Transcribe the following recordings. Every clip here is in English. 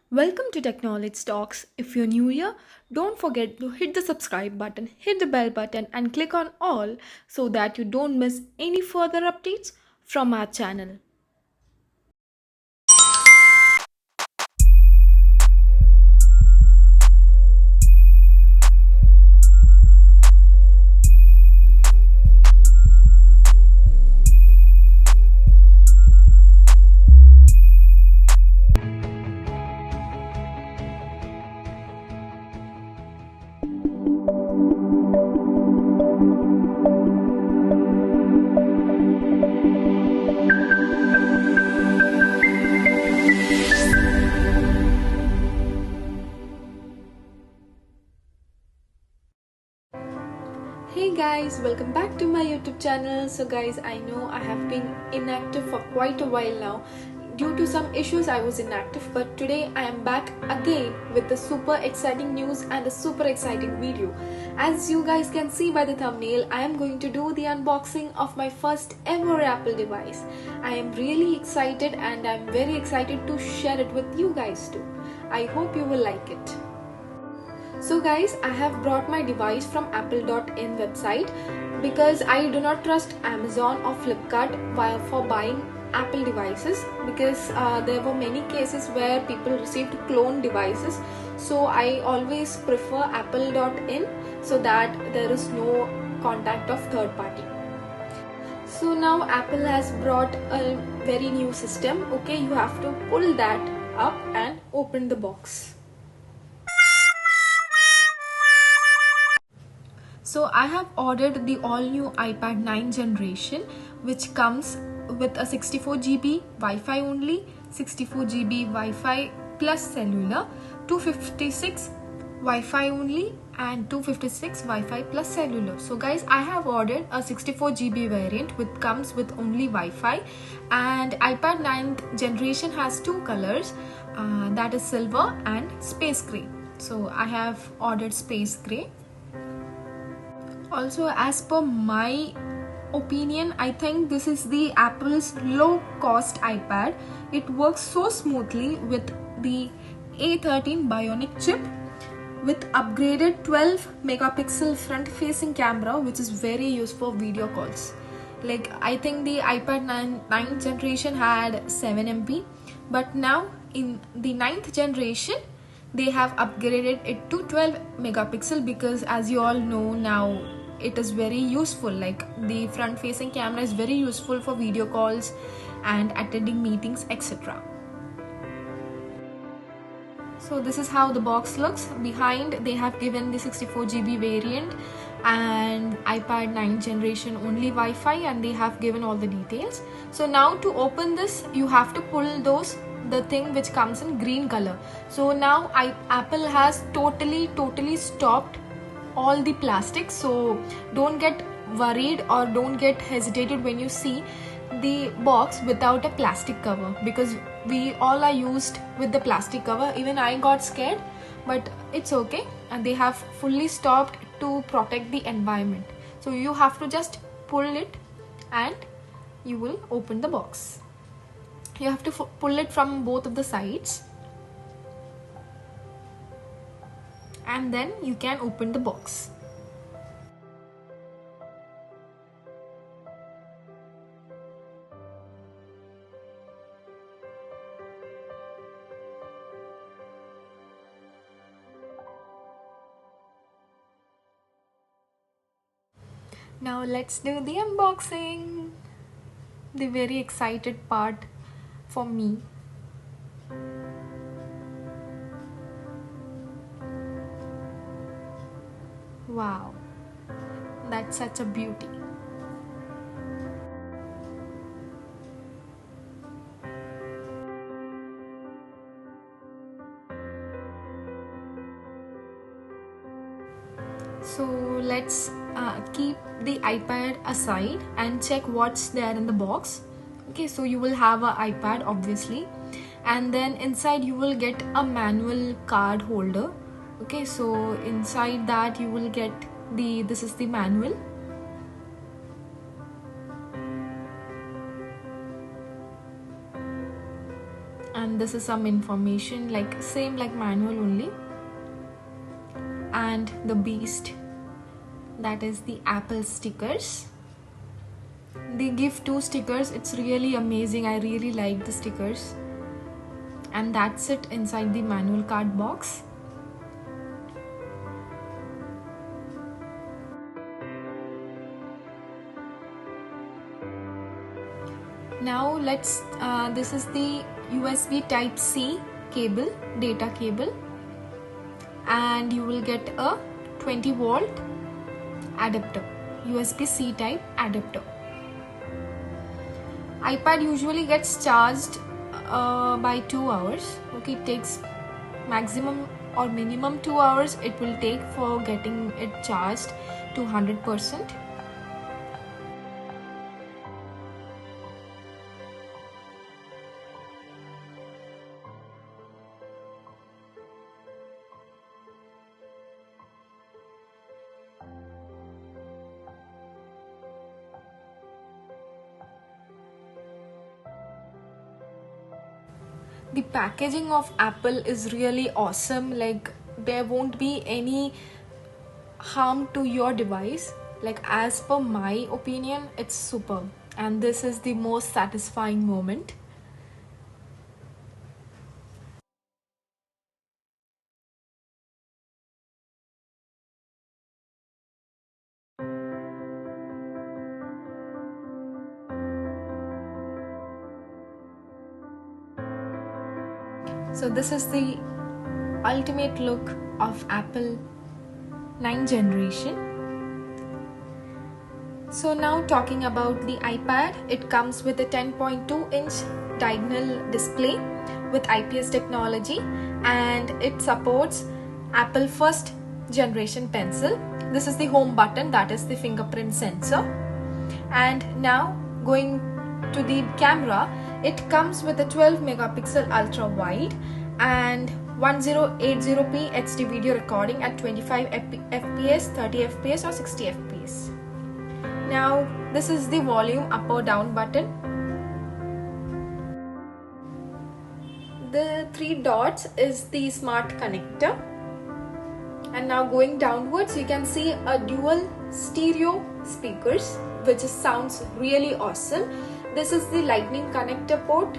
Welcome to Technology Talks. If you're new here, don't forget to hit the subscribe button, hit the bell button, and click on all so that you don't miss any further updates from our channel. Hey guys, welcome back to my YouTube channel. So guys, I know I have been inactive for quite a while now. Due to some issues I was inactive, but today I am back again with the super exciting news and a super exciting video. As you guys can see by the thumbnail, I am going to do the unboxing of my first ever Apple device. I am really excited and I am very excited to share it with you guys too. I hope you will like it. So guys, I have brought my device from apple.in website because I do not trust Amazon or Flipkart for buying Apple devices because there were many cases where people received cloned devices. So I always prefer apple.in so that there is no contact of third party. So now Apple has brought a very new system. Okay, you have to pull that up and open the box. So I have ordered the all new iPad 9 generation, which comes with a 64 GB Wi-Fi only, 64 GB Wi-Fi plus cellular, 256 Wi-Fi only and 256 Wi-Fi plus cellular. So guys, I have ordered a 64 GB variant which comes with only Wi-Fi, and iPad 9th generation has two colors, that is silver and space gray. So I have ordered space gray. Also, as per my opinion, I think this is the Apple's low cost iPad. It works so smoothly with the A13 Bionic chip with upgraded 12 megapixel front facing camera, which is very useful for video calls. Like, I think the iPad 9th generation had 7 MP, but now in the 9th generation they have upgraded it to 12 megapixel because, as you all know now, it is very useful. Like, the front facing camera is very useful for video calls and attending meetings, etc. So this is how the box looks. Behind they have given the 64 GB variant and iPad 9 generation only Wi-Fi, and they have given all the details. So now to open this, you have to pull the thing which comes in green color. So now Apple has totally stopped all the plastic, so don't get worried or don't get hesitated when you see the box without a plastic cover, because we all are used with the plastic cover. Even I got scared, but it's okay, and they have fully stopped to protect the environment. So you have to just pull it and you will open the box. You have to pull it from both of the sides, and then you can open the box. Now let's do the unboxing. The very excited part for me. Wow, that's such a beauty. So let's keep the iPad aside and check what's there in the box. Okay, so you will have an iPad obviously, and then inside you will get a manual card holder. Okay, so inside that you will get this is the manual. And and this is some information, like same like manual only. And the beast, that is the Apple stickers. They give 2 stickers. It's really amazing. I really like the stickers. And that's it inside the manual card box. Now let's this is the USB type C cable, data cable, and you will get a 20-volt adapter, USB-C type adapter. iPad usually gets charged by 2 hours. Okay, it takes maximum or minimum 2 hours it will take for getting it charged to 100%. The packaging of Apple is really awesome. Like, there won't be any harm to your device. Like, as per my opinion, it's superb, and this is the most satisfying moment. So this is the ultimate look of Apple 9th generation. So now talking about the iPad, it comes with a 10.2-inch diagonal display with IPS technology, and it supports Apple 1st generation Pencil. This is the home button, that is the fingerprint sensor. And now going to the camera, it comes with a 12 megapixel ultra wide and 1080p HD video recording at 25 fps, 30 fps or 60 fps. Now this is the volume up or down button. The 3 dots is the smart connector. And now going downwards, you can see a dual stereo speakers, which sounds really awesome. This is the lightning connector port,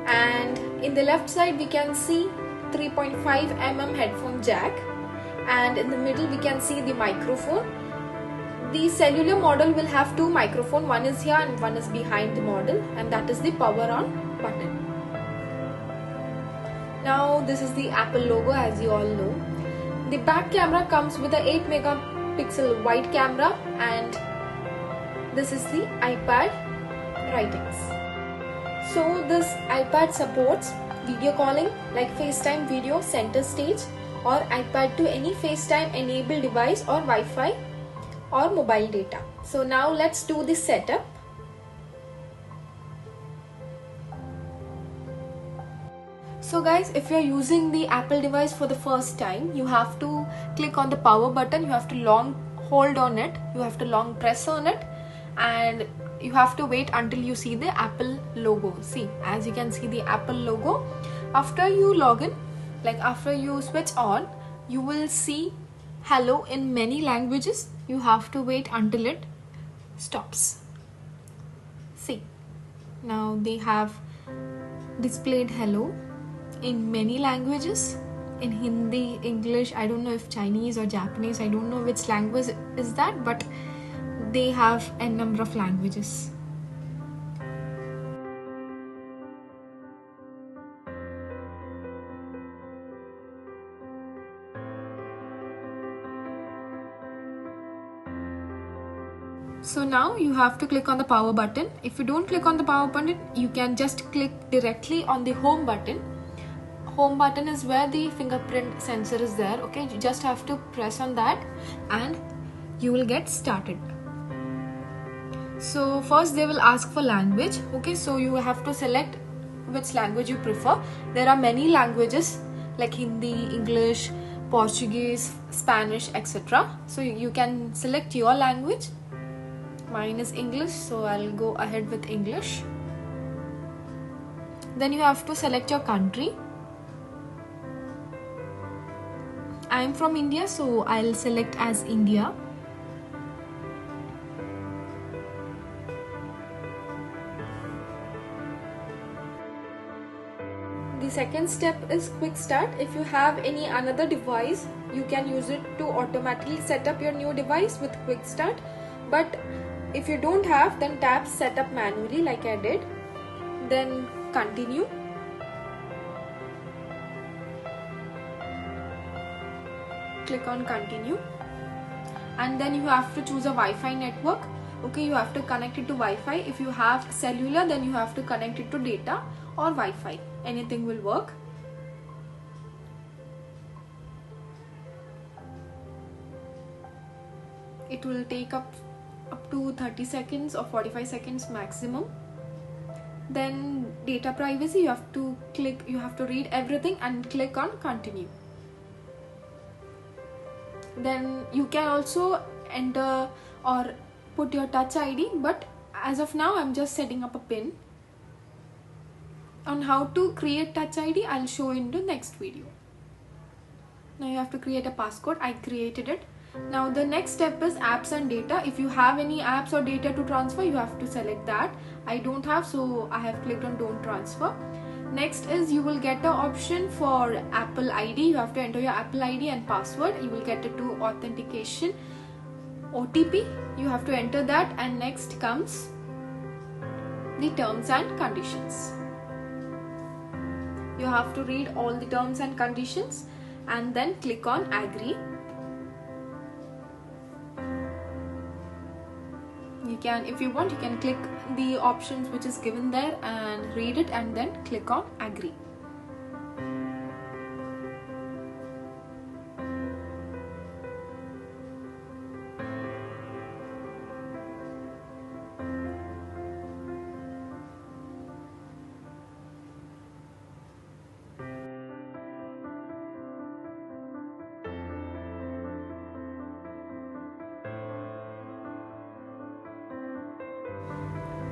and in the left side we can see 3.5mm headphone jack, and in the middle we can see the microphone. The cellular model will have 2 microphones, one is here and one is behind the model, and that is the power on button. Now this is the Apple logo, as you all know. The back camera comes with a 8 megapixel wide camera, and this is the iPad writings. So this iPad supports video calling like FaceTime video center stage, or iPad to any FaceTime enabled device, or Wi-Fi or mobile data. So now let's do the setup. So guys, if you're using the Apple device for the first time, you have to click on the power button, you have to long hold on it, you have to long press on it, and you have to wait until you see the Apple logo. See, as you can see the Apple logo. After you log in, like after you switch on, you will see hello in many languages. You have to wait until it stops. See, now they have displayed hello in many languages, in Hindi, English, I don't know if Chinese or Japanese, I don't know which language is that, but they have a number of languages. So now you have to click on the power button. If you don't click on the power button, you can just click directly on the home button. Home button is where the fingerprint sensor is there. Okay, you just have to press on that and you will get started. So first they will ask for language. Okay, so you have to select which language you prefer. There are many languages like Hindi, English, Portuguese, Spanish, etc. So you can select your language. Mine is English, so I'll go ahead with English. Then you have to select your country. I am from India, so I'll select as India. The second step is quick start. If you have any another device, you can use it to automatically set up your new device with quick start. But if you don't have, then tap setup manually like I did. Then continue. Click on continue. And then you have to choose a Wi-Fi network. Okay, you have to connect it to Wi-Fi. If you have cellular, then you have to connect it to data or Wi-Fi. Anything will work. It will take up to 30 seconds or 45 seconds maximum. Then data privacy, you have to read everything and click on continue. Then you can also enter or put your touch ID, but as of now I'm just setting up a pin. On how to create touch ID, I'll show in the next video. Now you have to create a passcode. I created it. Now the next step is apps and data. If you have any apps or data to transfer, you have to select that. I don't have, so I have clicked on don't transfer. Next is you will get an option for Apple ID. You have to enter your Apple ID and password. You will get it to authentication OTP. You have to enter that, and next comes the terms and conditions. You have to read all the terms and conditions and then click on agree. You can, if you want, you can click the options which is given there and read it and then click on agree.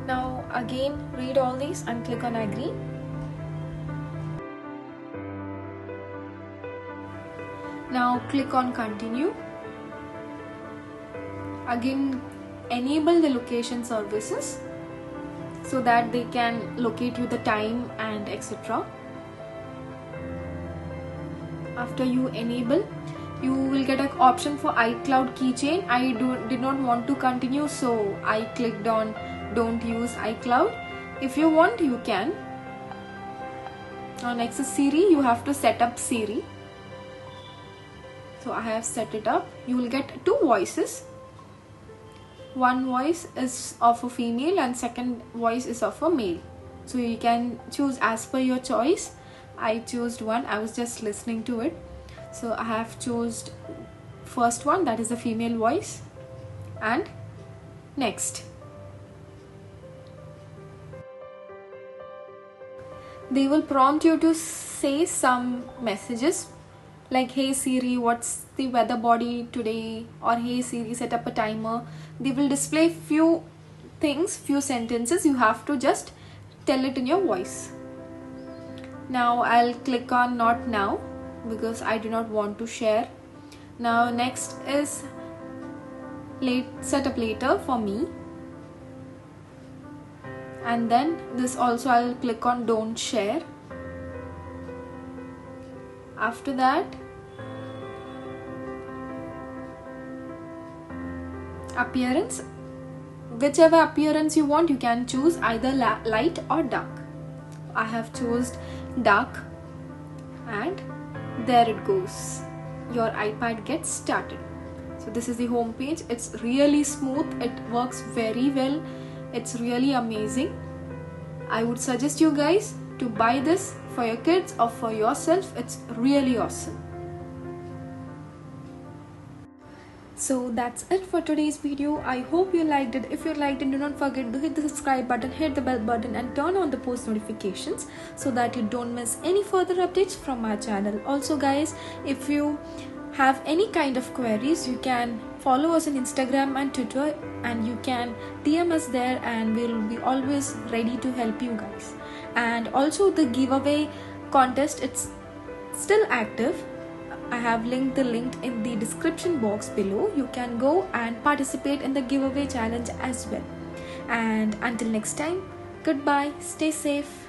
Now again read all these and click on agree. Now click on continue. Again enable the location services so that they can locate you the time and etc. After you enable, you will get an option for iCloud keychain. I did not want to continue, so I clicked on don't use iCloud. If you want, you can. Now next is Siri. You have to set up Siri. So I have set it up. You will get two voices. One voice is of a female and second voice is of a male. So you can choose as per your choice. I chose one. I was just listening to it. So I have chosen first one, that is a female voice, and next. They will prompt you to say some messages like hey Siri, what's the weather body today, or hey Siri, set up a timer. They will display few things, few sentences. You have to just tell it in your voice. Now I'll click on not now because I do not want to share. Now next is set up later for me. And then this also I'll click on don't share. After that, appearance. Whichever appearance you want, you can choose either light or dark. I have chosen dark, and there it goes. Your iPad gets started. So this is the home page. It's really smooth. It works very well. It's really amazing. I would suggest you guys to buy this for your kids or for yourself. It's really awesome. So that's it for today's video. I hope you liked it. If you liked it, do not forget to hit the subscribe button, hit the bell button and turn on the post notifications so that you don't miss any further updates from our channel. Also guys, if you have any kind of queries, you can follow us on Instagram and Twitter, and you can DM us there, and we'll be always ready to help you guys. And also the giveaway contest, it's still active. I have linked the link in the description box below. You can go and participate in the giveaway challenge as well. And until next time, goodbye, stay safe.